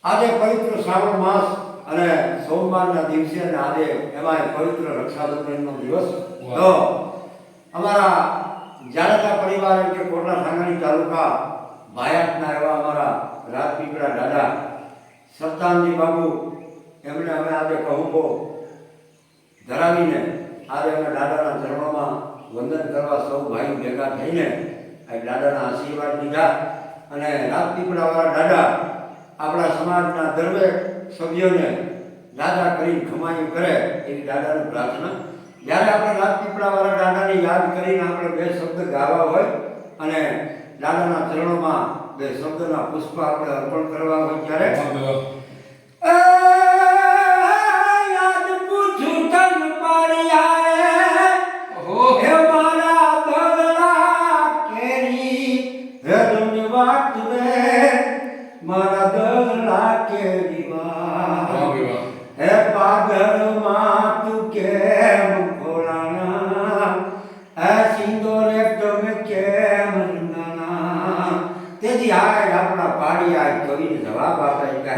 આજે પવિત્ર શ્રાવણ માસ અને સોમવારના દિવસે અને આજે એમાં પવિત્ર રક્ષાબંધનનો દિવસ. તો અમારા જાડેજા પરિવાર કે કોટડા સાંગાણી તાલુકા ભાયાતના એવા અમારા રાજપીપળા દાદા સત્તાનજી બાબુ એમણે અમે આજે કહુંબો ધરાવીને આજે અમે દાદાના ચરણોમાં વંદન કરવા સૌ ભાઈ ભેગા થઈને દાદાના આશીર્વાદ લીધા. અને રાજપીપળાવાળા દાદા આપણા સમાજના દરેક સભ્યોને દાદા કરીને ખમાયું કરે એવી દાદાની પ્રાર્થના. જ્યારે આપણે રાજપીપળાવાળા દાદાને યાદ કરીને આપણે બે શબ્દ ગાવા હોય અને દાદાના ચરણોમાં બે શબ્દના પુષ્પ આપણે અર્પણ કરવા હોય ત્યારે મારા દલના કેરીવા હે પાગલમાં તું કેમ ખોલાના હે સિંદોરે તમે કેમ નાના. તેથી આ આપણા પાડી આ કવિને જવાબ આપે કે